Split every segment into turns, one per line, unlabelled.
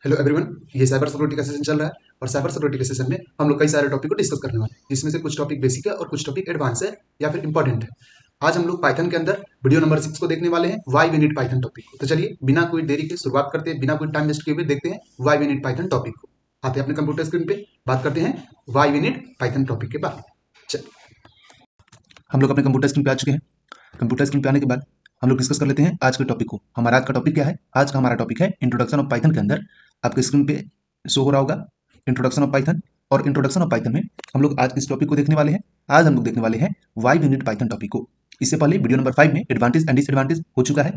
Hello everyone, ये cyber security का session चल रहा है और साइबर सिक्योरिटी के सेशन में हम लोग कई सारे टॉपिक को डिस्कस करने वाले हैं, जिसमें से कुछ टॉपिक बेसिक है और कुछ टॉपिक एडवांस है या फिर इंपॉर्टेंट है। आज हम लोग पाइथन के अंदर वीडियो नंबर 6 को देखने वाले हैं, why we need Python topic को। तो चलिए बिना कोई देरी के शुरुआत करते हैं, बिना कोई टाइम वेस्ट किए हुए देखते हैं why we need Python topic को। आते हैं अपने कंप्यूटर स्क्रीन पे, बात करते हैं why we need Python topic के बारे में। चलिए, हम लोग अपने कंप्यूटर स्क्रीन पे आ चुके हैं। कंप्यूटर स्क्रीन पे आने के बाद हम लोग डिस्कस कर लेते हैं आज के टॉपिक को। हमारा आज का टॉपिक क्या है? आज का हमारा टॉपिक है इंट्रोडक्शन ऑफ पाइथन। के अंदर आपके स्क्रीन पे शो हो रहा होगा इंट्रोडक्शन ऑफ पाइथन, और इंट्रोडक्शन ऑफ पाइथन में हम लोग आज इस टॉपिक को देखने वाले हैं। आज हम लोग देखने वाले हैं why we need Python topic को। इससे पहले वीडियो नंबर 5 में एडवांटेज एंड डिसएडवांटेज हो चुका है।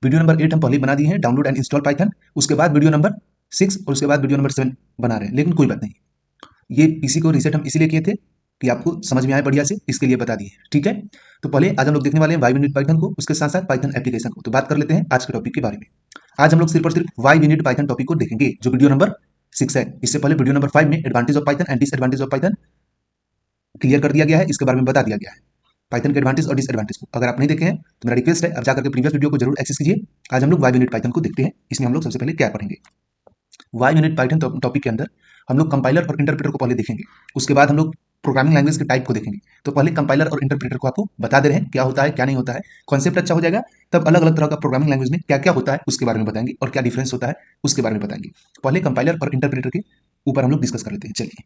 वीडियो नंबर 8 हम पहले बना दिए हैं, डाउनलोड एंड इंस्टॉल पाइथन। उसके बाद वीडियो नंबर 6 और उसके बाद वीडियो नंबर 7 बना रहे हैं, लेकिन कोई बात नहीं। ये पीसी को रीसेट हम इसीलिए किए थे कि आपको समझ में आए बढ़िया से, इसके लिए बता दिए। ठीक है, तो पहले आज हम लोग देखने वाले हैं वाई वी नीड पाइथन को, उसके साथ साथ पाइथन एप्लीकेशन को। तो बात कर लेते हैं आज के टॉपिक के बारे में। आज हम लोग सिर्फ और सिर्फ why we need Python topic को देखेंगे, जो वीडियो नंबर 6 है। इससे पहले वीडियो नंबर 5 में advantage of Python and disadvantage of Python clear कर दिया गया है, इसके बारे में बता दिया गया है, पाइथन के एडवांटेज और डिसएडवांटेज को। अगर आप नहीं देखे हैं तो मेरा रिक्वेस्ट है आप जाकर के प्रीवियस वीडियो को जरूर एक्सेस कीजिए। आज हम लोग वाई वी नीड पाइथन को देखते हैं। इसमें हम लोग सबसे पहले क्या पढ़ेंगे? Why we need Python topic के अंदर हम लोग कंपाइलर और इंटरप्रेटर को पहले देखेंगे, उसके बाद हम लोग प्रोग्रामिंग लैंग्वेज के टाइप को देखेंगे। तो पहले कंपाइलर और इंटरप्रेटर को आपको बता दे रहे हैं क्या होता है क्या नहीं होता है, कॉन्सेप्ट अच्छा हो जाएगा। तब अलग अलग तरह का प्रोग्रामिंग लैंग्वेज में क्या क्या होता है उसके बारे में बताएंगे, और क्या डिफरेंस होता है उसके बारे में बताएंगे। पहले कंपाइलर और इंटरप्रेटर के ऊपर हम लोग डिस्कस कर लेते हैं। चलिए,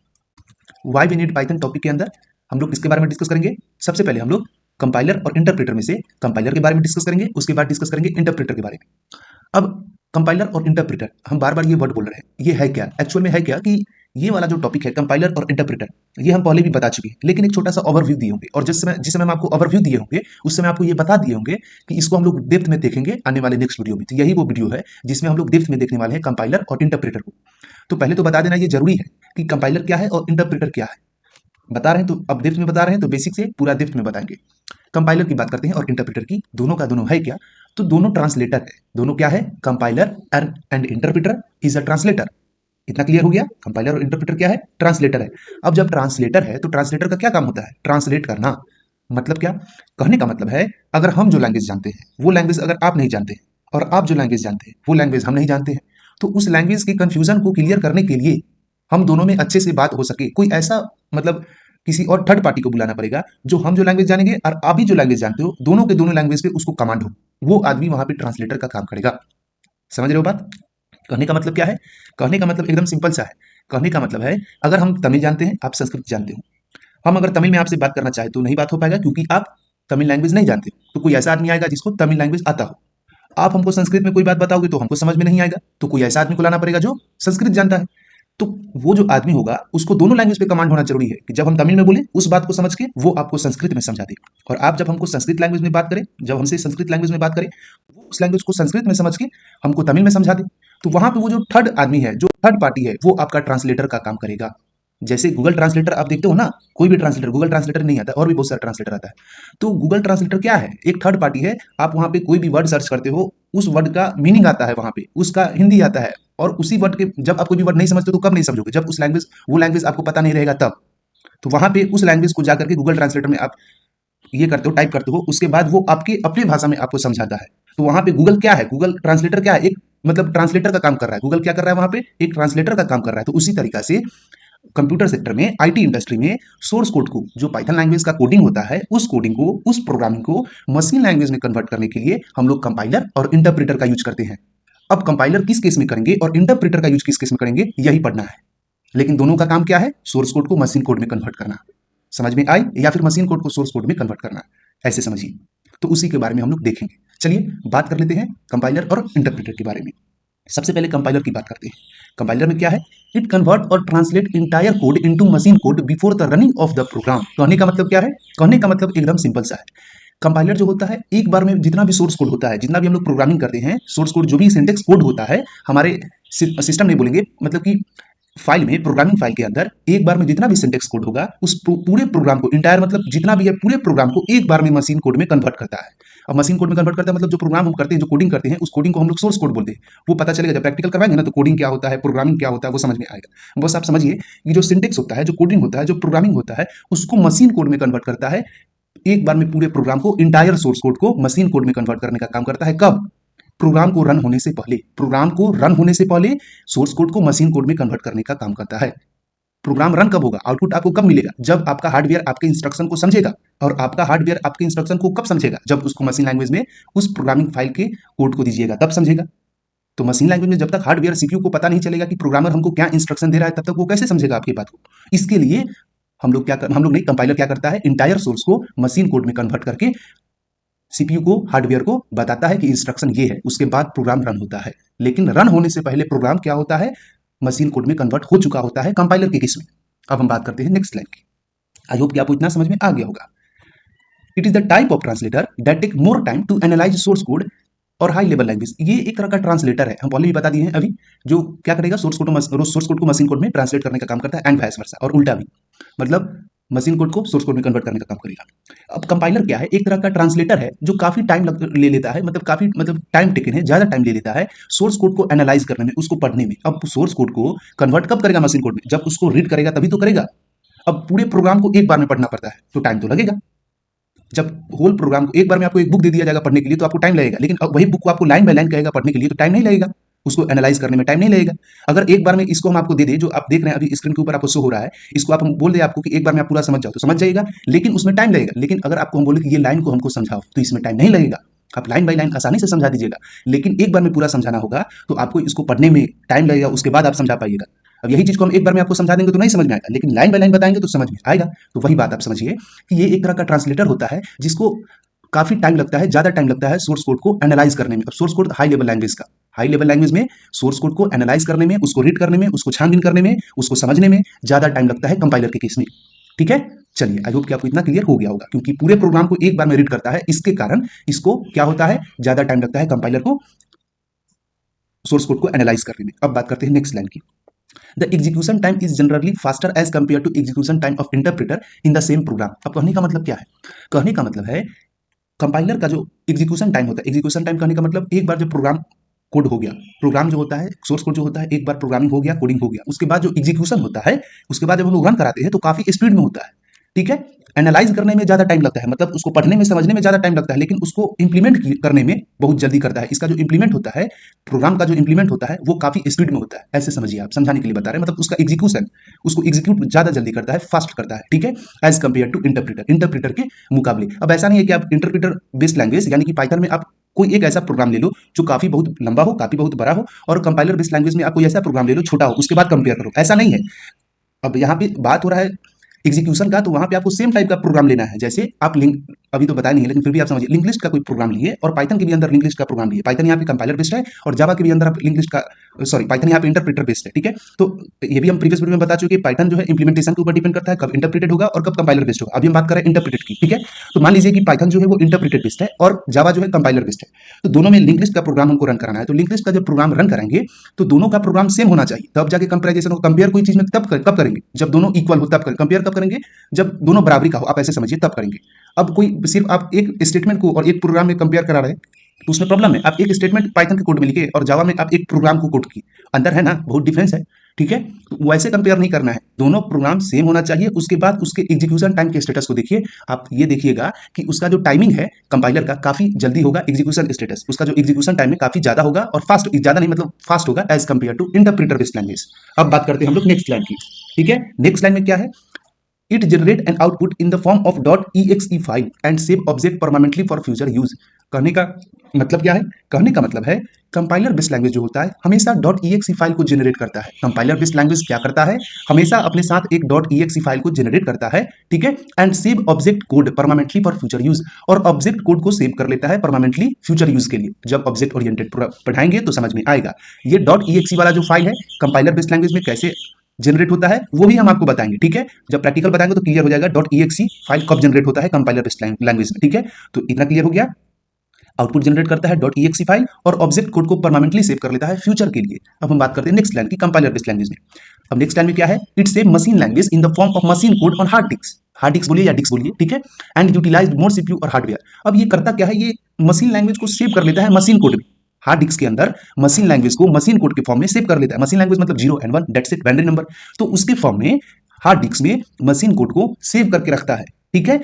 why we need Python topic के अंदर हम लोग किसके बारे में डिस्कस करेंगे? सबसे पहले हम लोग कंपाइलर और इंटरप्रेटर में से कंपाइलर के बारे में डिस्कस करेंगे, उसके बाद डिस्कस करेंगे इंटरप्रेटर के बारे में। अब कंपाइलर और इंटरप्रेटर, हम बार बार ये वर्ड बोल रहे हैं, ये है क्या एक्चुअल में? है क्या कि ये वाला जो टॉपिक है कंपाइलर और इंटरप्रेटर, ये हम पहले भी बता चुके हैं, लेकिन एक छोटा सा ओवरव्यू दिए होंगे। और जिस समय हम आपको ओवरव्यू दिए होंगे उस समय आपको ये बता दिए होंगे कि इसको हम लोग डेप्थ में देखेंगे आने वाले नेक्स्ट वीडियो में। तो यही वो वीडियो है जिसमें हम लोग डेप्थ में देखने वाले हैं कंपाइलर और इंटरप्रेटर को। तो पहले तो बता देना ये जरूरी है कि कंपाइलर क्या है और इंटरप्रेटर क्या है। बता रहे हैं तो अब डेप्थ में बता रहे हैं, तो बेसिक से पूरा डेप्थ में बताएंगे। कंपाइलर की बात करते हैं और इंटरप्रेटर की, दोनों का दोनों है क्या? तो दोनों ट्रांसलेटर है। दोनों क्या है? Compiler and interpreter is a translator. इतना क्लियर हो गया? कंपाइलर और इंटरप्रेटर क्या है? ट्रांसलेटर है। अब जब ट्रांसलेटर है तो ट्रांसलेटर का क्या काम होता है? ट्रांसलेट करना। मतलब क्या? कहने का मतलब है अगर हम जो लैंग्वेज जानते हैं वो लैंग्वेज अगर आप नहीं जानते हैं, और आप जो लैंग्वेज जानते हैं वो लैंग्वेज हम नहीं जानते हैं, तो उस लैंग्वेज की कंफ्यूजन को क्लियर करने के लिए हम दोनों में अच्छे से बात हो सके, कोई ऐसा मतलब किसी और थर्ड पार्टी को बुलाना पड़ेगा जो हम जो लैंग्वेज जानेंगे और आप भी जो लैंग्वेज जानते हो, दोनों के दोनों लैंग्वेज पे उसको कमांड हो। वो आदमी वहां पे ट्रांसलेटर का काम करेगा। समझ रहे हो बात? कहने का मतलब क्या है? कहने का मतलब एकदम सिंपल सा है। कहने का मतलब है अगर हम तमिल जानते हैं, आप संस्कृत जानते हो, हम अगर तमिल में आपसे बात करना चाहे तो नहीं बात हो पाएगा, क्योंकि आप तमिल लैंग्वेज नहीं जानते। तो कोई ऐसा आदमी आएगा जिसको तमिल लैंग्वेज आता हो। आप हमको संस्कृत में कोई बात बताओगे तो हमको समझ में नहीं आएगा, तो कोई ऐसा आदमी को लाना पड़ेगा जो संस्कृत जानता है। तो वो जो आदमी होगा उसको दोनों लैंग्वेज पे कमांड होना जरूरी है कि जब हम तमिल में बोले उस बात को समझ के वो आपको संस्कृत में समझा दे, और आप जब हमको संस्कृत लैंग्वेज में बात करें, जब हमसे संस्कृत लैंग्वेज में बात करें, वो उस लैंग्वेज को संस्कृत में समझ के हमको तमिल में समझा दे। तो वहां पे वो जो थर्ड आदमी है, जो थर्ड पार्टी है, वो आपका ट्रांसलेटर का काम करेगा। जैसे गूगल ट्रांसलेटर आप देखते हो ना, कोई भी ट्रांसलेटर गूगल ट्रांसलेटर नहीं आता, और भी बहुत सारा ट्रांसलेटर आता है। तो गूगल ट्रांसलेटर क्या है? एक थर्ड पार्टी है। आप वहां पे कोई भी वर्ड सर्च करते हो, उस वर्ड का मीनिंग आता है वहां पे, उसका हिंदी आता है, और उसी वर्ड के जब आप कोई भी वर्ड नहीं समझते तो कब नहीं समझोगे? जब उस लैंग्वेज वो लैंग्वेज आपको पता नहीं रहेगा तब। तो वहां पे उस लैंग्वेज को जाकर के गूगल ट्रांसलेटर में आप ये करते हो, टाइप करते हो, उसके बाद वो आपके अपनी भाषा में आपको समझाता है। तो वहां पे गूगल क्या है? गूगल ट्रांसलेटर क्या है? एक मतलब ट्रांसलेटर का काम कर रहा है। गूगल क्या कर रहा है वहां पे? एक ट्रांसलेटर का काम कर रहा है। तो उसी तरीका से कंप्यूटर सेक्टर में, आईटी इंडस्ट्री में सोर्स कोड को, जो पाइथन लैंग्वेज का कोडिंग होता है, उस कोडिंग को, उस प्रोग्रामिंग को मशीन लैंग्वेज में कन्वर्ट करने के लिए हम लोग कंपाइलर और इंटरप्रेटर का यूज करते हैं। अब कंपाइलर किस केस में करेंगे और इंटरप्रेटर का यूज किस केस में करेंगे, यही पढ़ना है। लेकिन दोनों का काम क्या है? सोर्स कोड को मशीन कोड में कन्वर्ट करना। समझ में आई? या फिर मशीन कोड को सोर्स कोड में कन्वर्ट करना, ऐसे समझिए। तो उसी के बारे में हम लोग देखेंगे। चलिए बात कर लेते हैं कंपाइलर और इंटरप्रेटर के बारे में। सबसे पहले कंपाइलर की बात करते हैं। कंपाइलर में क्या है? इट कन्वर्ट और translate entire code into machine code before the running of the program. कहने का मतलब क्या है? कहने का मतलब एकदम सिंपल सा है। कंपाइलर जो होता है, एक बार में जितना भी सोर्स कोड होता है, जितना भी हम लोग प्रोग्रामिंग करते हैं, सोर्स कोड जो भी सिंटेक्स कोड होता है हमारे सिस्टम नहीं बोलेंगे, मतलब कि फाइल में, प्रोग्रामिंग फाइल के अंदर एक बार में जितना भी सिंटेक्स कोड होगा उस पूरे प्रोग्राम को, इंटायर मतलब जितना भी है पूरे प्रोग्राम को एक बार में मशीन कोड में कन्वर्ट करता है। अब मशीन कोड में कन्वर्ट करता है मतलब जो प्रोग्राम हम करते हैं, जो कोडिंग करते हैं, उस कोडिंग को हम लोग सोर्स कोड बोलते हैं। वो पता चलेगा जब प्रैक्टिकल करवाएंगे ना, तो कोडिंग क्या होता है, प्रोग्रामिंग क्या होता है, वो समझ में आएगा। बस आप समझिए कि जो सिंटेक्स होता है, जो कोडिंग होता है, जो प्रोग्रामिंग होता है, उसको मशीन कोड में कन्वर्ट करता है। एक बार में पूरे प्रोग्राम को, इंटायर सोर्स कोड को मशीन कोड में कन्वर्ट करने का काम करता है। कब?
प्रोग्राम को रन होने से पहले सोर्स कोड को मशीन कोड में कन्वर्ट करने का काम करता है। प्रोग्राम रन कब होगा, आउटपुट आपको कब मिलेगा, जब आपका हार्डवेयर आपके इंस्ट्रक्शन को समझेगा। और आपका हार्डवेयर आपके इंस्ट्रक्शन को कब समझेगा, जब उसको मशीन लैंग्वेज में उस प्रोग्रामिंग फाइल के कोड को दीजिएगा तब समझेगा। तो मशीन लैंग्वेज में जब तक हार्डवेयर सीपीयू को पता नहीं चलेगा कि प्रोग्रामर हमको क्या इंस्ट्रक्शन दे रहा है, तब तक वो कैसे समझेगा आपकी बात को। इसके लिए हम लोग नहीं, कंपाइलर क्या करता है, इंटायर सोर्स को मशीन कोड में कन्वर्ट करके सीपीयू को, हार्डवेयर को बताता है कि इंस्ट्रक्शन ये है, उसके बाद प्रोग्राम रन होता है। लेकिन रन होने से पहले प्रोग्राम क्या होता है, मशीन कोड में कन्वर्ट हो चुका होता है कंपाइलर के केस में। अब हम बात करते हैं नेक्स्ट लाइन की। आई होप कि आपको इतना समझ में आ गया होगा। It is the type of translator that take more time to analyse source code और हाई लेवल लैंग्वेज। ये एक तरह का ट्रांसलेटर है, हम पहले भी बता दिए हैं अभी, जो क्या करेगा, सोर्स कोड को मशीन कोड में ट्रांसलेट करने का काम करता है, एंड वाइस वर्सा, और उल्टा भी, मतलब मशीन कोड को सोर्स कोड में कन्वर्ट करने का काम करेगा। अब कंपाइलर क्या है, एक तरह का ट्रांसलेटर है जो काफी टाइम ले लेता है, मतलब टाइम टेकन है, ज्यादा टाइम ले लेता है सोर्स कोड को एनालाइज करने में, उसको पढ़ने में। अब सोर्स कोड को कन्वर्ट कब करेगा मशीन कोड में, जब उसको रीड करेगा तभी तो करेगा। अब पूरे प्रोग्राम को एक बार में पढ़ना पड़ता है तो टाइम तो लगेगा। जब होल प्रोग्राम को एक बार में आपको एक बुक दे दिया जाएगा पढ़ने के लिए तो आपको टाइम लगेगा, लेकिन अब वही बुक को आपको लाइन बाय लाइन कहेगा पढ़ने के लिए तो टाइम नहीं लगेगा, उसको एनालाइज करने में टाइम नहीं लगेगा। अगर एक बार में इसको हम आपको दे दे, जो आप देख रहे हैं अभी स्क्रीन के ऊपर आपको शो हो रहा है, इसको आप हम बोल दे आपको कि एक बार में आप पूरा समझ जाओ तो समझ जाएगा, लेकिन उसमें टाइम लगेगा। लेकिन अगर आपको हम बोले कि ये लाइन को हमको समझाओ तो इसमें टाइम नहीं लगेगा, आप लाइन बाय लाइन आसानी से समझा दीजिएगा। लेकिन एक बार में पूरा समझाना होगा तो आपको इसको पढ़ने में टाइम लगेगा, उसके बाद आप समझा पाइएगा। अब यही चीज को हम एक बार में आपको समझा देंगे तो नहीं समझ में आएगा, लेकिन लाइन बाय लाइन बताएंगे तो समझ में आएगा। तो वही बात आप समझिए कि ये एक तरह का ट्रांसलेटर होता है जिसको काफी टाइम लगता है, ज्यादा टाइम लगता है सोर्स कोड को एनालाइज करने में। अब source code high level language का, हाई लेवल लैंग्वेज में सोर्स कोड को एनालाइज करने में, उसको रीड करने में, उसको छानबीन करने में, उसको समझने में ज्यादा टाइम लगता है कंपाइलर के केस में। ठीक है, चलिए आई होप कि आपको इतना क्लियर हो गया होगा, क्योंकि पूरे प्रोग्राम को एक बार में रीड करता है, इसके कारण इसको क्या होता है, ज्यादा टाइम लगता है कंपाइलर को सोर्स कोड को एनालाइज करने में। अब बात करते हैं नेक्स्ट लाइन की। The execution time is generally faster as compare to execution time of interpreter in the same program. अब कहने का मतलब क्या है, कहने का मतलब है कंपाइलर का जो एग्जीक्यूशन टाइम होता है, एग्जीक्यूशन टाइम कहने का मतलब एक बार जो प्रोग्राम कोड हो गया, प्रोग्राम जो होता है, सोर्स कोड जो होता है, एक बार प्रोग्रामिंग हो गया, कोडिंग हो गया, उसके बाद जो एग्जीक्यूशन होता है, उसके बाद जब हम लोग रन कराते हैं तो काफी स्पीड में होता है। ठीक है, एनालाइज करने में ज्यादा टाइम लगता है, मतलब उसको पढ़ने में, समझने में ज्यादा टाइम लगता है, लेकिन उसको इंप्लीमेंट करने में बहुत जल्दी करता है। इसका जो इंप्लीमेंट होता है, प्रोग्राम का जो इंप्लीमेंट होता है वो काफी स्पीड में होता है। ऐसे समझिए, आप समझाने के लिए बता रहे हैं, मतलब उसका एग्जीक्यूशन, उसको एग्जीक्यूट ज्यादा जल्दी करता है, फास्ट करता है। ठीक है, एज कंपेयर टू इंटरप्रेटर के मुकाबले। अब ऐसा नहीं है कि आप इंटरप्रेटर बेस्ड लैंग्वेज यानी कि पाइथन में आप कोई एक ऐसा प्रोग्राम ले लो जो काफी बहुत लंबा हो, काफी बहुत बड़ा हो, और कंपाइलर बेस्ड लैंग्वेज में आप कोई ऐसा प्रोग्राम ले लो छोटा हो, उसके बाद कंपेयर करो, ऐसा नहीं है। अब यहाँ पे बात हो रहा है एग्जीक्यूशन का, तो वहां पे आपको सेम टाइप का प्रोग्राम लेना है। जैसे आप लिंक, अभी तो बताया नहीं है लेकिन फिर भी आप समझिए, लिंक लिस्ट का कोई प्रोग्राम लिए और पाइथन के भी अंदर लिंक लिस्ट का प्रोग्राम लिए। पाइथन यहाँ पे कंपाइलर बेस्ड है और जावा के भी अंदर आप लिंक लिस्ट का, सॉरी, पाइथन यहाँ पे इंटरप्रेटर बेस्ड है। ठीक है, तो ये भी हम प्रीवियस वीडियो में बता चुके हैं, पाइथन जो है इंप्लीमेंटेशन के ऊपर डिपेंड करता है, कब इंटरप्रेटेड होगा और कब कंपाइलर बेस्ड होगा। अभी हम बात कर रहे हैं इंटरप्रेटेड की। ठीक है, तो मान लीजिए कि पाइथन जो है वो इंटरप्रेटेड बेस्ड है और जावा जो है कंपाइलर बेस्ड है, तो दोनों में लिंक लिस्ट का प्रोग्राम हमको रन कराना है। तो लिंक लिस्ट का जब प्रोग्राम रन कराएंगे तो दोनों का प्रोग्राम सेम होना चाहिए, तब जाके कंपेरिजन हो। कंपेयर कोई चीज में तब कब करेंगे, जब दोनों इक्वल हो तब करेंगे। कंपेयर कब करेंगे, जब दोनों बराबरी का हो, आप ऐसे समझिए, तब करेंगे। अब कोई सिर्फ आप एक स्टेटमेंट को और एक प्रोग्राम में कंपेयर करा रहे हैं तो उसमें प्रॉब्लम है। आप एक स्टेटमेंट पाइथन के कोड में लिखे और जावा में आप एक प्रोग्राम को कोड की, अंदर है ना, बहुत डिफरेंस है। ठीक है, तो वैसे कंपेयर नहीं करना है, दोनों प्रोग्राम सेम होना चाहिए। उसके बाद उसके एग्जीक्यूशन टाइम के स्टेटस को देखिए, आप ये देखिएगा कि उसका जो टाइमिंग है कंपाइलर का काफी जल्दी होगा, एग्जीक्यूशन स्टेटस उसका जो एग्जीक्यूशन टाइम है काफी ज्यादा होगा और फास्ट, ज्यादा नहीं मतलब फास्ट होगा as compare to interpreter based language. अब बात करते हैं हम लोग नेक्स्ट लाइन की। ठीक है, नेक्स्ट लाइन में क्या है, it generate an output in the form of .exe file and save object permanently for future use। कहने का मतलब क्या है, कहने का मतलब है कंपाइलर बेस्ड लैंग्वेज जो होता है हमेशा .exe फाइल को जनरेट करता है। कंपाइलर बेस्ड लैंग्वेज क्या करता है, हमेशा अपने साथ एक .exe फाइल को जनरेट करता है। ठीक है, and save object code permanently for future use, और ऑब्जेक्ट कोड को सेव कर लेता है परमानेंटली फ्यूचर यूज के लिए। जब ऑब्जेक्ट ओरिएंटेड पढ़ाएंगे तो समझ में आएगा। ये .exe वाला जो फाइल है कंपाइलर बेस्ड लैंग्वेज में कैसे जनरेट होता है वो भी हम आपको बताएंगे। ठीक है, जब प्रैक्टिकल बताएंगे तो क्लियर हो जाएगा .exe फाइल कब जनरेट होता है कंपाइलर बेस्ड लैंग्वेज में। ठीक है, तो इतना क्लियर हो गया। आउटपुट जनरेट करता है .exe फाइल और ऑब्जेक्ट कोड को परमानेंटली सेव कर लेता है फ्यूचर के लिए। अब हम बात करते हैं नेक्स्ट लाइन की, कंपाइलर बेस्ड लैंग्वेज में। अब नेक्स्ट लाइन में क्या है, it save machine language in the form of machine code on hard disk बोलिए या डिस्क बोलिए। ठीक है, एंड यूटिलाइज मोर सीपीयू और हार्डवेयर। अब ये करता क्या है, ये मशीन लैंग्वेज को सेव कर लेता है मशीन कोड में, हार्ड डिस्क के अंदर मशीन लैंग्वेज को मशीन कोड के फॉर्म में सेव कर लेता है। मशीन लैंग्वेज मतलब 0 and 1 that's it, binary number, तो उसके फॉर्म में हार्ड डिस्क में मशीन कोड को सेव करके रखता है। ठीक है,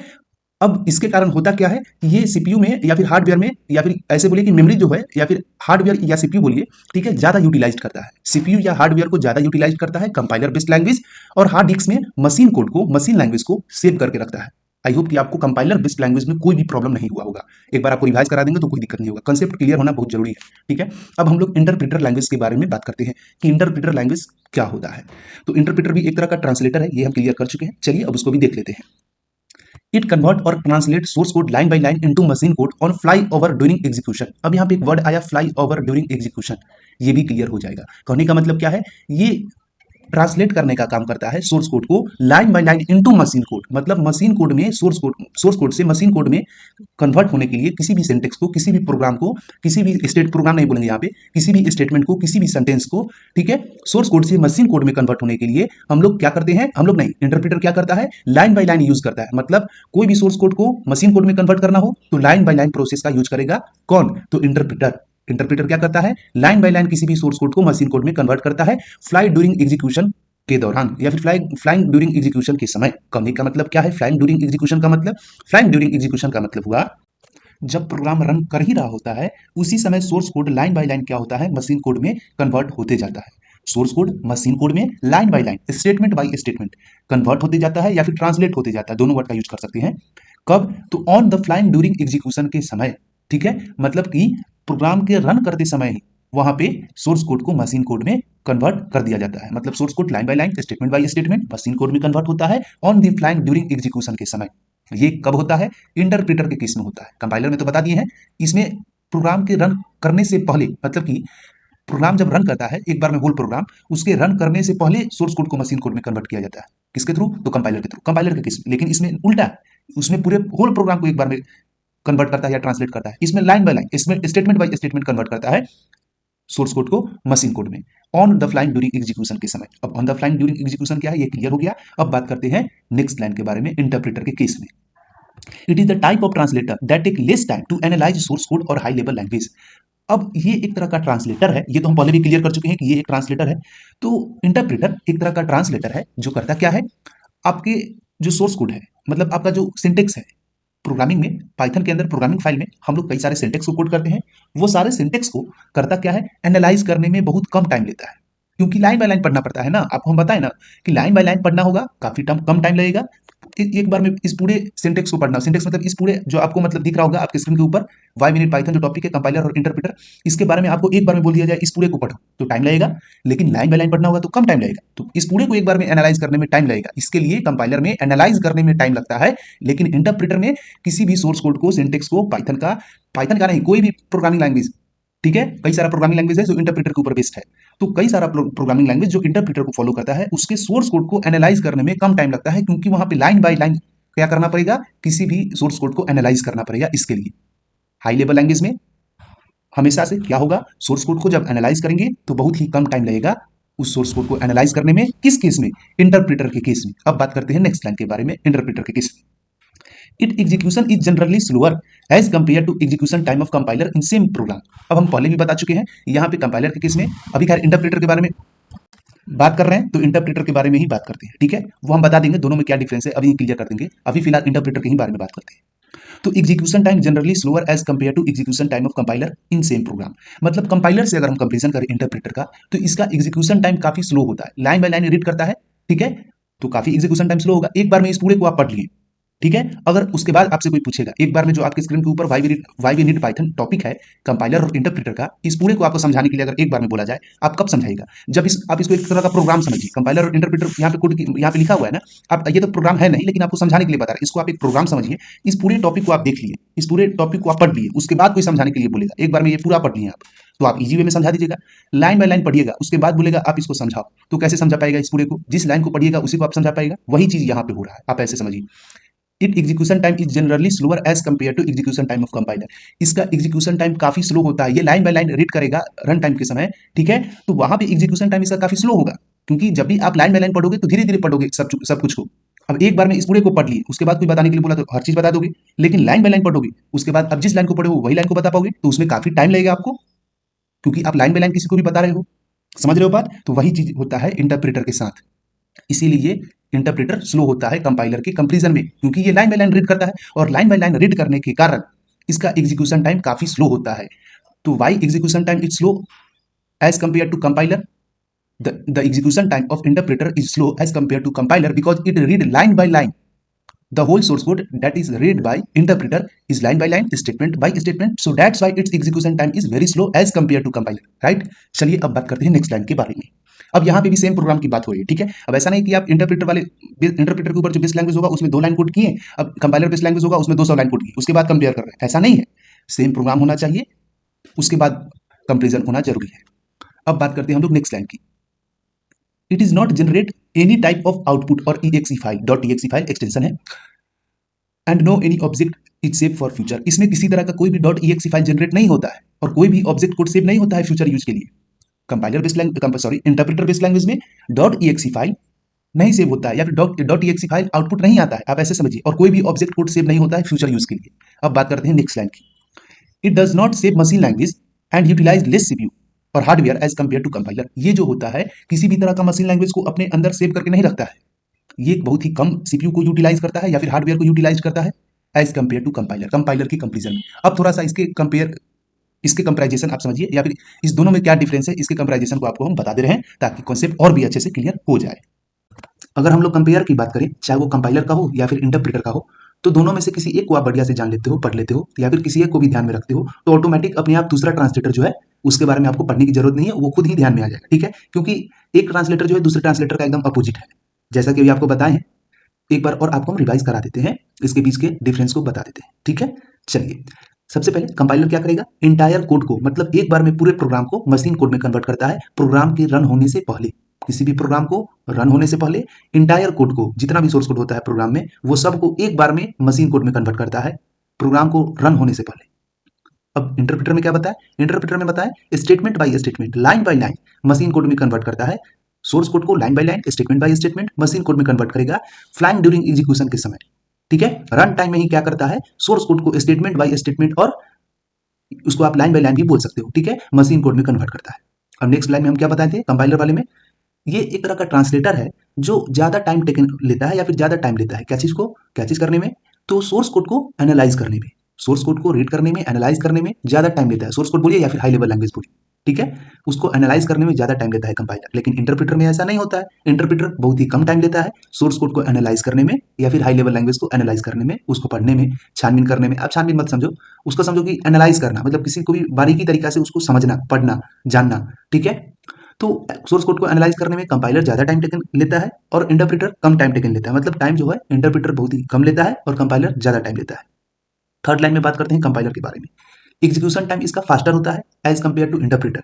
अब इसके कारण होता क्या है कि ये सीपीयू में या फिर हार्डवेयर में या फिर ऐसे बोलिए कि मेमोरी जो है या फिर हार्डवेयर या सीपीयू बोलिए, ठीक है, ज्यादा यूटिलाइज करता है। सीपीयू या हार्डवेयर को ज्यादा यूटिलाइज करता है कंपाइलर बेस्ड लैंग्वेज, और हार्ड डिस्क में मशीन कोड को, मशीन लैंग्वेज को सेव करके रखता है। आई होप कि आपको कंपाइलर बेस्ड लैंग्वेज में कोई भी प्रॉब्लम नहीं हुआ होगा। एक बार आपको रिवाइज करा देंगे तो कोई दिक्कत नहीं होगा। कंसेप्ट क्लियर होना बहुत जरूरी है, ठीक है। अब हम लोग इंटरप्रेटर लैंग्वेज के बारे में बात करते हैं कि इंटरप्रेटर लैंग्वेज क्या होता है। तो इंटरप्रेटर भी एक तरह का ट्रांसलेटर है, ये हम क्लियर कर चुके हैं। चलिए अब उसको भी देख लेते हैं। इट कन्वर्ट और translate source code line by line into machine code on fly over during execution. अब यहाँ पे एक वर्ड आया फ्लाई ओवर ड्यूरिंग एग्जीक्यूशन, ये भी क्लियर हो जाएगा। कहने का मतलब क्या है, ये ट्रांसलेट करने का काम करता है सोर्स कोड को line by line into machine code, मतलब मशीन कोड में सोर्स कोड से मशीन कोड में कन्वर्ट होने के लिए किसी भी सिंटेक्स को, किसी भी प्रोग्राम को, किसी भी स्टेट प्रोग्राम नहीं बोलेंगे यहाँ पे, किसी भी स्टेटमेंट को, किसी भी सेंटेंस को, ठीक है, सोर्स कोड से मशीन कोड में कन्वर्ट होने के लिए हम लोग क्या करते हैं, हम लोग नहीं, इंटरप्रेटर क्या करता है, लाइन बाय लाइन यूज करता है। मतलब कोई भी सोर्स कोड को मशीन कोड में कन्वर्ट करना हो तो लाइन बाय लाइन प्रोसेस का यूज करेगा कौन, तो इंटरप्रेटर। इंटरप्रेटर क्या करता है, लाइन बाय लाइन किसी भी सोर्स कोड को मशीन कोड में कन्वर्ट करता है फ्लाई ड्यूरिंग एग्जीक्यूशन के दौरान या फिर फ्लाइंग ड्यूरिंग एग्जीक्यूशन के समय। कहने का मतलब क्या है, फ्लाइंग ड्यूरिंग एग्जीक्यूशन का मतलब, फ्लाइंग ड्यूरिंग एग्जीक्यूशन का मतलब हुआ जब प्रोग्राम रन कर ही रहा होता है उसी समय source code line by line क्या होता है, मशीन कोड में कन्वर्ट होते जाता है। सोर्स कोड मशीन कोड में line by line, statement by statement convert होते जाता है या फिर ट्रांसलेट होते जाता है, दोनों वर्ड का यूज कर सकते हैं। कब, तो on the flying during execution के समय, ठीक है, मतलब कि प्रोग्राम के रन करते समय ही वहां पे सोर्स कोड को मशीन कोड में कन्वर्ट कर दिया जाता है। मतलब source code line by line, statement by statement machine code में कन्वर्ट होता है on the flying during execution के समय। ये कब होता है, इंटरप्रेटर के केस में होता है। कंपाइलर में तो बता दिए हैं, इसमें प्रोग्राम के रन करने से पहले, मतलब कि प्रोग्राम जब रन करता है एक बार में होल प्रोग्राम, उसके रन करने से पहले सोर्स कोड को मशीन कोड में कन्वर्ट किया जाता है। किसके थ्रू, तो कंपाइलर के थ्रू, कंपाइलर के केस में। लेकिन इसमें उल्टा है, उसमें पूरे होल प्रोग्राम को एक बार में कन्वर्ट करता है या ट्रांसलेट करता है। इसमें लाइन बाय लाइन, इसमें स्टेटमेंट बाय स्टेटमेंट कन्वर्ट करता है सोर्स कोड को मशीन कोड में on the flying during execution के समय। अब on the flying during execution क्या है, ये क्लियर हो गया। अब बात करते हैं नेक्स्ट लाइन के बारे में, इंटरप्रेटर के केस में। It is the type of translator that take less time to analyse source code और हाई लेवल लैंग्वेज। अब ये एक तरह का ट्रांसलेटर है, ये तो हम पहले भी क्लियर कर चुके हैं कि ये एक ट्रांसलेटर है। तो इंटरप्रेटर एक तरह का ट्रांसलेटर है जो करता क्या है, आपके जो सोर्स कोड है, मतलब आपका जो सिंटेक्स है प्रोग्रामिंग में, पाइथन के अंदर प्रोग्रामिंग फाइल में हम लोग कई सारे सिंटेक्स को कोड करते हैं। वो सारे सिंटेक्स को करता क्या है, एनालाइज करने में बहुत कम टाइम लेता है, क्योंकि लाइन बाय लाइन पढ़ना पड़ता है ना। आपको हम बताएं ना कि लाइन बाय लाइन पढ़ना होगा, काफी कम टाइम लगेगा। एक बार में इस पूरे सिंटेक्स को पढ़ना, सिंटेक्स मतलब इस पूरे जो आपको मतलब दिख रहा होगा आपके स्क्रीन के ऊपर, वाई मिनट पाइथन जो टॉपिक है कंपाइलर और इंटरप्रेटर, इसके बारे में आपको एक बार में बोल दिया जाए इस पूरे को पढ़ो तो टाइम लगेगा। लेकिन लाइन बाय लाइन पढ़ना होगा तो कम टाइम लगेगा, तो इस पूरे को एक बार में एनालाइज करने में टाइम लगेगा। इसके लिए कंपाइलर में एनालाइज करने में टाइम लगता है, लेकिन इंटरप्रेटर में किसी भी सोर्स कोड को, सिंटेक्स को, पाइथन का नहीं, कोई भी प्रोग्रामिंग लैंग्वेज, ठीक है, कई सारा प्रोग्रामिंग लैंग्वेज है जो इंटरप्रेटर के ऊपर बेस्ड है। तो कई सारा प्रोग्रामिंग लैंग्वेज जो इंटरप्रेटर को फॉलो करता है, उसके सोर्स कोड को एनालाइज करने में कम टाइम लगता है, क्योंकि वहां पे लाइन बाय लाइन क्या करना पड़ेगा, किसी भी सोर्स कोड को एनालाइज करना पड़ेगा। इसके लिए हाई लेवल लैंग्वेज में हमेशा से क्या होगा, सोर्स कोड को जब एनालाइज करेंगे तो बहुत ही कम टाइम लगेगा उस सोर्स कोड को एनालाइज करने में। किस केस में, इंटरप्रेटर के केस में। अब बात करते हैं नेक्स्ट लाइन के बारे में, इंटरप्रेटर के केस में। It execution is generally slower as compare to execution time of compiler in same program. अब हम पहले भी बता चुके हैं यहाँ पे कंपाइलर के केस में, अभी खैर इंटरप्रेटर के बारे में बात कर रहे हैं तो इंटरप्रेटर के बारे में ही बात करते हैं, ठीक है। वो हम बता देंगे दोनों में क्या डिफरेंस है, अभी क्लियर कर देंगे। अभी फिलहाल इंटरप्रेटर के ही बारे में बात करते हैं। तो execution time generally slower as compare to execution time of compiler in same program. मतलब कंपाइलर से अगर हम कंपेरिजन करें इंटरप्रेटर का, तो इसका एग्जीक्यूशन टाइम काफी स्लो होता है, लाइन बाय लाइन रीड करता है, ठीक है, तो काफी एग्जीक्यूशन टाइम स्लो होगा। एक बार में इस पूरे को आप पढ़ लिए, ठीक है। अगर उसके बाद आपसे कोई पूछेगा, एक बार में जो आपके स्क्रीन के ऊपर why we need Python topic है कंपाइलर और इंटरप्रेटर का, इस पूरे को आपको समझाने के लिए अगर एक बार में बोला जाए, आप कब समझाइएगा, जब आप इसको एक तरह का प्रोग्राम समझिए। कंपाइलर और इंटरप्रेटर यहाँ पे कोड यहाँ पे लिखा हुआ है ना, आप ये तो प्रोग्राम है नहीं, लेकिन आपको समझाने के लिए बता रहा है, इसको आप एक प्रोग्राम समझिए। इस पूरे टॉपिक को आप देख लिए, इस पूरे टॉपिक को आप पढ़ लिए, उसके बाद कोई समझाने के लिए बोलेगा, एक बार में ये पूरा पढ़ लिए आप, तो आप इजी वे में समझा दीजिएगा। लाइन बाय लाइन पढ़िएगा, उसके बाद बोलेगा आप इसको समझाओ, तो कैसे समझा पाएगा इस पूरे को, जिस लाइन को पढ़िएगा उसी को आप समझा पाएगा। वही चीज यहाँ पे हो रहा है, आप ऐसे समझिए। It execution time is generally slower as compare to execution time of compiler. इसका एग्जीक्यूशन टाइम काफी स्लो होता है, ये लाइन बाय लाइन रीड करेगा रन टाइम के समय, ठीक है, तो वहां पे एग्जीक्यूशन टाइम इसका काफी स्लो होगा, क्योंकि जब भी आप लाइन बाय लाइन पढ़ोगे तो धीरे धीरे पढ़ोगे सब कुछ को। अब एक बार में इस पूरे को पढ़ लिए, उसके बाद कोई बताने के लिए बोला तो हर चीज बता दोगे, लेकिन लाइन बाय लाइन पढ़ोगे उसके बाद अब जिस लाइन को पढ़े हो वही लाइन को बता पाओगे, तो उसमें काफी टाइम लगेगा आपको, क्योंकि आप लाइन बाय लाइन किसी को भी बता रहे हो। समझ रहे हो बात, तो वही चीज होता है इंटरप्रेटर के साथ। इसीलिए इंटरप्रेटर स्लो होता है कंपाइलर के कंपैरिजन में, क्योंकि ये लाइन बाय लाइन रीड करता है और लाइन बाय लाइन रीड करने के कारण इसका एग्जीक्यूशन टाइम काफी स्लो होता है। तो why execution time is slow as compare to compiler? The execution time of interpreter is slow as compared to compiler because it read line by line. The whole source code that is read by interpreter is line by line, statement by statement. So that's why its execution time is very slow as compared to compiler. Right? चलिए अब बात करते हैं next line के बारे में। अब यहाँ पे भी सेम प्रोग्राम की बात हो रही है, ठीक है। अब ऐसा नहीं कि आप इंटरप्रेटर के ऊपर जो बेस लैंग्वेज होगा उसमें 2 लाइन कोड किए, अब कंपाइलर बेस लैंग्वेज होगा उसमें 200 लाइन कोड किए, उसके बाद कंपेयर कर रहे हैं, ऐसा नहीं है। सेम प्रोग्राम होना चाहिए, उसके बाद कंपेरिजन होना जरूरी है। अब बात करते हैं हम लोग नेक्स्ट लाइन की। It is not generate any type of output और exe file .exe file extension है and no any object is save for future. इसमें किसी तरह का कोई भी .exe फाइल जनरेट नहीं होता है और कोई भी ऑब्जेक्ट कोड सेव नहीं होता है फ्यूचर यूज के लिए। Compiler based language interpreter based language में .exe फाइल नहीं सेव होता है या फिर .exe फाइल आउटपुट नहीं आता है, आप ऐसे समझिए, और कोई भी ऑब्जेक्ट कोड सेव नहीं होता है फ्यूचर यूज के लिए। अब बात करते हैं नेक्स्ट लाइन की। It does not save machine language and utilise less CPU और hardware as compare to compiler. ये जो होता है किसी भी तरह का मशीन लैंग्वेज को अपने अंदर सेव करके नहीं रखता है, ये बहुत ही कम सीपीयू को यूटिलाइज करता है या फिर हार्डवेयर को यूटिलाइज करता है as compare to compiler, compiler की कंपेरिजन में। अब थोड़ा सा इसके कंपैरिजन आप समझिए या फिर इस दोनों में क्या डिफरेंस है, इसके कंपैरिजन को आपको हम बता दे रहे हैं ताकि कॉन्सेप्ट और भी अच्छे से क्लियर हो जाए। अगर हम लोग कंपेयर की बात करें, चाहे वो कंपाइलर का हो या फिर इंटरप्रेटर का हो, तो दोनों में से किसी एक को आप बढ़िया से जान लेते हो, पढ़ लेते हो, या फिर किसी एक को भी ध्यान में रखते हो, तो ऑटोमेटिक अपने आप दूसरा ट्रांसलेटर जो है उसके बारे में आपको पढ़ने की जरूरत नहीं है, वो खुद ही ध्यान में आ जाएगा, ठीक है। क्योंकि एक ट्रांसलेटर जो है दूसरे ट्रांसलेटर का एकदम अपोजिट है, जैसा कि अभी आपको बताएं हैं। एक बार और आपको हम रिवाइज करा देते हैं, इसके बीच के डिफरेंस को बता देते हैं, ठीक है। चलिए, सबसे पहले कंपाइलर क्या करेगा, इंटायर कोड को, मतलब एक बार में पूरे प्रोग्राम को मशीन कोड में कन्वर्ट करता है प्रोग्राम के रन होने से पहले। किसी भी प्रोग्राम को रन होने से पहले इंटायर कोड को, जितना भी सोर्स कोड होता है प्रोग्राम में, वो सब को एक बार में मशीन कोड में कन्वर्ट करता है प्रोग्राम को रन होने से पहले। अब इंटरप्रेटर में क्या बताया, इंटरप्रेटर में बताया statement by statement, line by line machine code में कन्वर्ट करता है। सोर्स कोड को line by line, statement by statement machine code में कन्वर्ट करेगा फ्लाइंग ड्यूरिंग एग्जीक्यूशन के समय, ठीक है। रन टाइम में ही क्या करता है, सोर्स कोड को स्टेटमेंट बाय स्टेटमेंट और उसको आप लाइन बाय लाइन भी बोल सकते हो, ठीक है, मशीन कोड में कन्वर्ट करता है। अब नेक्स्ट लाइन में हम क्या बताए थे कंपाइलर वाले में, ये एक तरह का ट्रांसलेटर है जो ज्यादा टाइम टेकन लेता है या फिर ज्यादा टाइम लेता है क्या चीज करने में, तो सोर्स कोड को एनालाइज करने में, सोर्स कोड को रीड करने में, एनालाइज करने में ज्यादा टाइम लेता है। सोर्स कोड बोलिए या फिर हाई लेवल लैंग्वेज बोलिए, ठीक है, उसको एनालाइज करने में ज्यादा टाइम लेता है कंपाइलर। लेकिन इंटरप्रेटर में ऐसा नहीं होता है, इंटरप्रेटर बहुत ही कम टाइम लेता है सोर्स कोड को एनालाइज करने में या फिर हाई लेवल लैंग्वेज को एनालाइज करने में, उसको पढ़ने में, छानबीन करने में। आप छानबीन मत समझो, उसको समझो कि एनालाइज करना, मतलब किसी को भी बारीकी तरीका से उसको समझना, पढ़ना, जानना, ठीक है। तो सोर्स कोड को एनालाइज करने में कंपाइलर ज्यादा टाइम टेकन लेता है और इंटरप्रेटर कम टाइम टेकन लेता है, मतलब टाइम जो है इंटरप्रेटर बहुत ही कम लेता है और कंपाइलर ज्यादा टाइम लेता है। थर्ड लाइन में बात करते हैं कंपाइलर के बारे में। एग्जीक्यूशन टाइम इसका फास्टर होता है एज कंपेयर टू इंटरप्रेटर।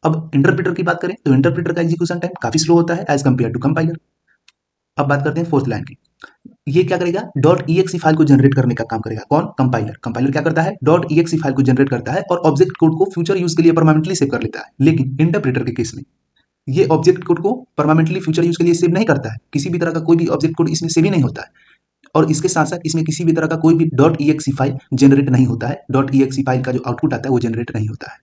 अब इंटरप्रेटर की बात करें तो इंटरप्रेटर का एग्जीक्यूशन टाइम काफी स्लो होता है एज कंपेयर टू कंपाइलर। अब बात करते हैं फोर्थ लाइन की। ये क्या करेगा, .exe फाइल को जनरेट करने का काम करेगा। कौन, कंपाइलर। कंपाइलर क्या करता है, .exe फाइल को जनरेट करता है और ऑब्जेक्ट कोड को फ्यूचर यूज के लिए परमानेंटली सेव कर लेता है। लेकिन इंटरप्रेटर के केस में ये ऑब्जेक्ट कोड को परमानेंटली फ्यूचर यूज के लिए सेव नहीं करता है, किसी भी तरह का कोई भी ऑब्जेक्ट कोड इसमें सेव ही नहीं होता है। और इसके साथ साथ इसमें किसी भी तरह का कोई भी .exe फाइल जनरेट नहीं होता है, .exe फाइल का जो आउटपुट आता है वो जनरेट नहीं होता है।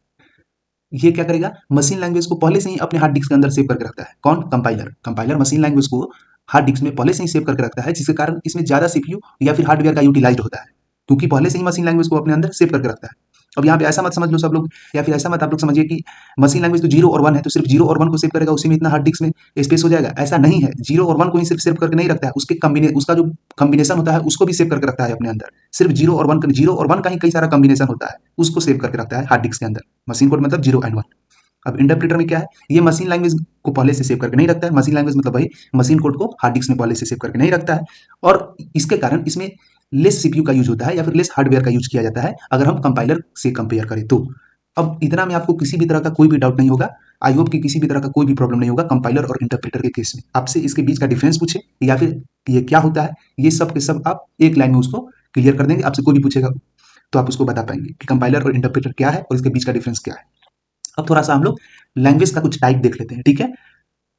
ये क्या करेगा, मशीन लैंग्वेज को पहले से ही अपने हार्ड डिस्क के अंदर सेव करके रखता है। कौन, कंपाइलर। कंपाइलर मशीन लैंग्वेज को हार्ड डिस्क में पहले से ही सेव करके रखता है, जिसके कारण इसमें ज्यादा सीपीयू या फिर हार्डवेयर का यूटिलाइज होता है, क्योंकि पहले से ही मशीन लैंग्वेज को अपने अंदर सेव करके रखता है। अब यहाँ पे ऐसा मत समझ लो सब लोग, या फिर ऐसा मत आप लोग समझिए कि मशीन लैंग्वेज तो 0 और 1 है तो सिर्फ 0 और 1 को सेव करेगा, उसी में इतना हार्ड डिस्क में स्पेस हो जाएगा, ऐसा नहीं है। 0 और 1 को ही सिर्फ सेव करके नहीं रखता है, उसका जो कॉम्बिनेशन होता है उसको भी सेव करके रखता है अपने अंदर। सिर्फ 0 और 1 का ही कई सारा कॉम्बिनेशन होता है, उसको सेव करके रखता है हार्ड डिस्क के अंदर। मशीन कोड मतलब 0 एंड 1। अब इंटरप्रेटर में क्या है, ये मशीन लैंग्वेज को पहले से सेव करके नहीं रखता है। मशीन लैंग्वेज मतलब भाई मशीन कोड को हार्ड डिस्क में पहले से सेव करके नहीं रखता है, और इसके कारण इसमें लेस सीपीयू का यूज होता है या फिर लेस हार्डवेयर का यूज किया जाता है अगर हम कंपाइलर से कंपेयर करें तो। अब इतना में आपको किसी भी तरह का कोई भी डाउट नहीं होगा, आई होप कि किसी भी तरह का कोई भी प्रॉब्लम नहीं होगा कंपाइलर और इंटरप्रेटर के केस में। आपसे इसके बीच का डिफरेंस पूछे या फिर ये क्या होता है, ये सब के सब आप एक लाइन में उसको क्लियर कर देंगे। आपसे कोई भी पूछेगा तो आप उसको बता पाएंगे कि कंपाइलर और इंटरप्रेटर क्या है और इसके बीच का डिफरेंस क्या है। अब थोड़ा सा हम लोग लैंग्वेज का कुछ टाइप देख लेते हैं, ठीक है।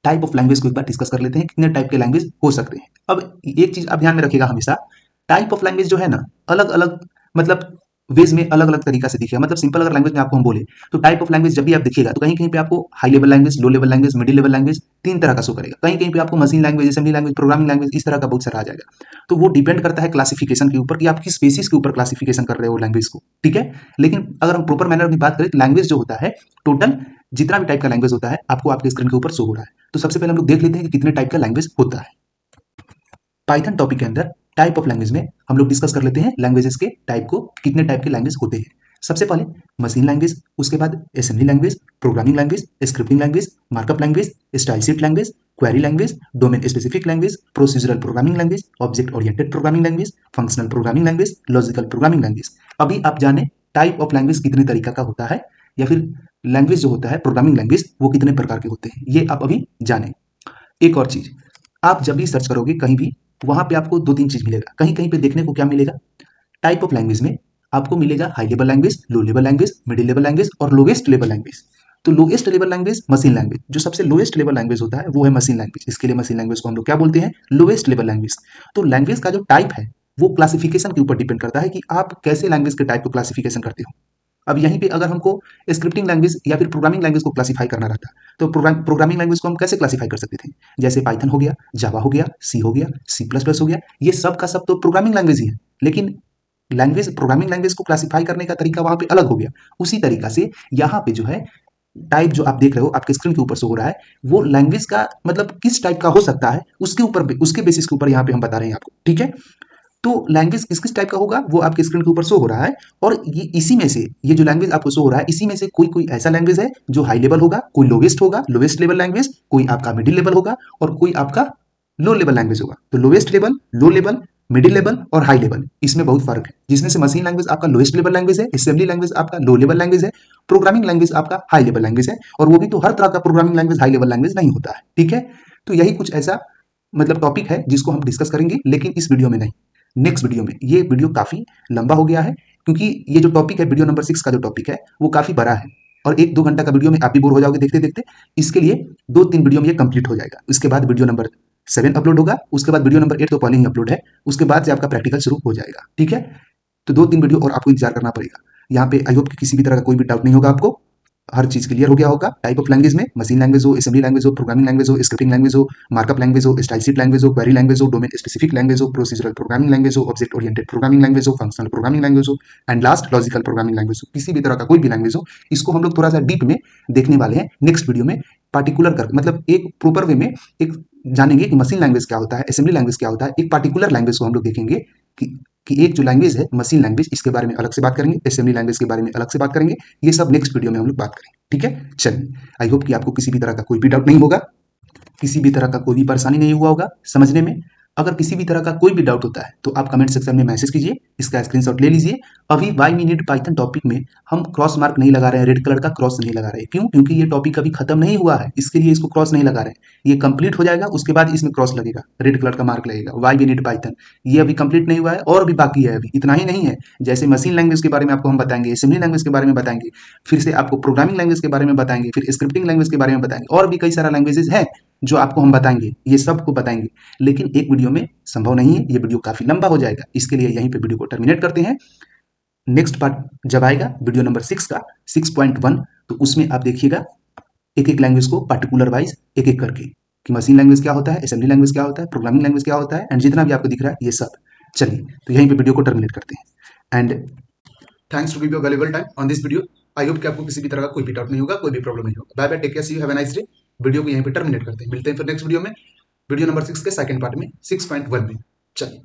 टाइप ऑफ लैंग्वेज को एक बार डिस्कस कर लेते हैं, कितने टाइप के लैंग्वेज हो सकते हैं। अब एक चीज आप ध्यान में रखिएगा हमेशा, टाइप ऑफ लैंग्वेज जो है ना, अलग अलग मतलब वेज में अलग अलग तरीका से दिखेगा। मतलब सिंपल अगर लैंग्वेज में आपको हम बोले तो टाइप ऑफ लैंग्वेज जब भी आप देखिएगा तो कहीं कहीं पे आपको high level language, low level language, middle level language, तीन तरह का शो करेगा। कहीं कहीं पे आपको machine language, assembly language, programming language, इस तरह का बहुत सारा आ जाएगा। तो वो डिपेंड करता है क्लासिफिकेशन के ऊपर कि आप किस बेसिस के ऊपर क्लासिफिकेशन कर रहे हो लैंग्वेज को, ठीक है। लेकिन अगर हम प्रॉपर मैनर में बात करें तो लैंग्वेज जो होता है टोटल जितना भी टाइप का लैंग्वेज होता है आपको आपके स्क्रीन के ऊपर शो हो रहा है। तो सबसे पहले हम लोग देख लेते हैं कि कितने टाइप का लैंग्वेज होता है। पाइथन टॉपिक के अंदर टाइप ऑफ लैंग्वेज में हम लोग डिस्कस कर लेते हैं लैंग्वेजेस के टाइप को, कितने टाइप के लैंग्वेज होते हैं। सबसे पहले मशीन लैंग्वेज, उसके बाद assembly language, programming language, scripting language, markup language, style sheet language, query language, domain specific language, procedural programming language, object oriented programming language, functional programming language, logical programming language. अभी आप जाने type of language कितने तरीका का होता है, या फिर लैंग्वेज जो होता है प्रोग्रामिंग लैंग्वेज वो कितने प्रकार के होते हैं, ये आप अभी जाने। एक और चीज, आप जब भी सर्च करोगे कहीं भी, वहां पे आपको दो तीन चीज मिलेगा। कहीं कहीं पे देखने को क्या मिलेगा, टाइप ऑफ लैंग्वेज में आपको मिलेगा high level language, low level language, middle level language और लोएस्ट लेवल लैंग्वेज। तो lowest level language machine language, जो सबसे लोएस्ट लेवल लैंग्वेज होता है वो है मशीन लैंग्वेज। इसके लिए मशीन लैंग्वेज को हम लोग क्या बोलते हैं, लोएस्ट लेवल लैंग्वेज। तो लैंग्वेज का जो टाइप है वो क्लासिफिकेशन के ऊपर डिपेंड करता है कि आप कैसे लैंग्वेज के टाइप को क्लासिफिकेशन करते हो। अब यहीं पे अगर हमको स्क्रिप्टिंग लैंग्वेज या फिर प्रोग्रामिंग लैंग्वेज को क्लासिफाई करना रहता तो प्रोग्रामिंग लैंग्वेज को हम कैसे क्लासिफाई कर सकते थे, जैसे पाइथन हो गया, जावा हो गया, सी हो गया, सी प्लस प्लस हो गया, ये सब का सब तो प्रोग्रामिंग लैंग्वेज ही है। लेकिन लैंग्वेज, प्रोग्रामिंग लैंग्वेज को क्लासिफाई करने का तरीका वहां पे अलग हो गया। उसी तरीका से यहाँ पे जो है टाइप जो आप देख रहे हो आपके स्क्रीन के ऊपर शो हो रहा है, वो लैंग्वेज का मतलब किस टाइप का हो सकता है उसके ऊपर, उसके बेसिस के ऊपर यहाँ पे हम बता रहे हैं आपको, ठीक है। तो लैंग्वेज किस किस टाइप का होगा वो आपके स्क्रीन के ऊपर शो हो रहा है। और ये इसी में से, ये जो लैंग्वेज आपको शो हो रहा है इसी में से कोई कोई ऐसा लैंग्वेज है जो हाई लेवल होगा, कोई लोवेस्ट होगा, लोवेस्ट लेवल लैंग्वेज, कोई आपका मिडिल लेवल होगा और कोई आपका लो लेवल लैंग्वेज होगा। तो lowest level, low level, middle level और हाई लेवल, इसमें बहुत फर्क है। जिसमें से मशीन लैंग्वेज आपका लोएस्ट लेवल लैंग्वेज है, असेंबली लैंग्वेज आपका लो लेवल लैंग्वेज है, प्रोग्रामिंग लैंग्वेज आपका हाई लेवल लैंग्वेज है। और वो भी तो हर तरह का programming language high level language नहीं होता है, ठीक है। तो यही कुछ ऐसा मतलब टॉपिक है जिसको हम डिस्कस करेंगे, लेकिन इस वीडियो में नहीं, नेक्स्ट वीडियो में। ये वीडियो काफी लंबा हो गया है क्योंकि ये जो टॉपिक है वीडियो नंबर 6 का जो टॉपिक है वो काफी बड़ा है और 1-2 घंटा का वीडियो में आप भी बोर हो जाओगे देखते देखते। इसके लिए 2-3 वीडियो में ये कंप्लीट हो जाएगा। उसके बाद वीडियो नंबर 7 अपलोड होगा, उसके बाद वीडियो नंबर 8 तो पहले ही अपलोड है, उसके बाद से आपका प्रैक्टिकल शुरू हो जाएगा, ठीक है। तो 2-3 वीडियो और आपको इंतजार करना पड़ेगा। यहाँ पे आई होप कि किसी भी तरह का कोई भी डाउट नहीं होगा आपको, हर चीज क्लियर हो गया होगा। टाइप ऑफ लैंग्वेज में मशीन लैंग्वेज हो, असेंबली लैंग्वेज हो, प्रोग्रामिंग लैंग्वेज हो, स्क्रिप्टिंग लैंग्वेज हो, मार्कअप लैंग्वेज हो, स्टाइल शीट लैंग्वेज हो, क्वेरी लैंग्वेज हो, डोमेन स्पेसिफिक लैंग्वेज हो, प्रोसीजरल प्रोग्रामिंग लैंग्वेज हो, ऑब्जेक्ट ओरिएंटेड प्रोग्रामिंग लैंग्वेज हो, फंक्शनल प्रोग्रामिंग लैंग्वेज हो and last logical programming language हो। किसी भी तरह का कोई भी लैंग्वेज हो, इसको हम लोग थोड़ा सा डीप में देखने वाले हैं नेक्स्ट वीडियो में। पार्टिकुलर कर मतलब एक प्रॉपर वे में एक जानेंगे कि मशीन लैंग्वेज क्या होता है, असेंबली लैंग्वेज क्या होता है। एक पार्टिकुलर लैंग्वेज को हम लोग देखेंगे कि एक जो लैंग्वेज है मशीन लैंग्वेज, इसके बारे में अलग से बात करेंगे, असेंबली लैंग्वेज के बारे में अलग से बात करेंगे। ये सब नेक्स्ट वीडियो में हम लोग बात करेंगे, ठीक है। चलिए, आई होप कि आपको किसी भी तरह का कोई भी डाउट नहीं होगा, किसी भी तरह का कोई भी परेशानी नहीं हुआ होगा समझने में। अगर किसी भी तरह का कोई भी डाउट होता है तो आप कमेंट सेक्शन में मैसेज कीजिए, इसका स्क्रीनशॉट ले लीजिए। अभी why we need Python topic में हम क्रॉस मार्क नहीं लगा रहे हैं, रेड कलर का क्रॉस नहीं लगा रहे हैं। क्यों? क्योंकि ये टॉपिक अभी खत्म नहीं हुआ है, इसके लिए इसको क्रॉस नहीं लगा रहे हैं। ये कंप्लीट हो जाएगा उसके बाद इसमें क्रॉस लगेगा, रेड कलर का मार्क लगेगा, वाई वी नीड पाइथन। ये अभी कंप्लीट नहीं हुआ है और भी बाकी है, अभी इतना ही नहीं है। जैसे मशीन लैंग्वेज के बारे में आपको हम बताएंगे, असेंबली लैंग्वेज के बारे में बताएंगे, फिर से आपको प्रोग्रामिंग लैंग्वेज के बारे में बताएंगे, फिर स्क्रिप्टिंग लैंग्वेज के बारे में बताएंगे, और भी कई सारा लैंग्वेजेस हैं जो आपको हम बताएंगे, ये सबको बताएंगे। लेकिन एक वीडियो में संभव नहीं है, ये वीडियो काफी लंबा हो जाएगा। इसके लिए यहीं पे वीडियो को टर्मिनेट करते हैं। नेक्स्ट पार्ट जब आएगा वीडियो नंबर 6 का 6.1, तो उसमें आप देखिएगा एक एक लैंग्वेज को पार्टिकुलर वाइज एक एक करके, कि मशीन लैंग्वेज क्या होता है, असेंबली लैंग्वेज क्या होता है, प्रोग्रामिंग लैंग्वेज क्या होता है, एंड जितना भी आपको दिख रहा है ये सब। चलिए, तो यहीं पे वीडियो को टर्मिनेट करते हैं। And
thanks to give your valuable time on this video. I hope कि आपको किसी भी तरह का कोई भी डाउट नहीं होगा, कोई भी प्रॉब्लम नहीं होगा। Bye bye, take care, see you, have a nice day. Video को यहीं पे टर्मिनेट करते हैं, मिलते हैं फिर नेक्स्ट वीडियो में, वीडियो नंबर 6 के सेकंड पार्ट में 6.1 में। चलिए।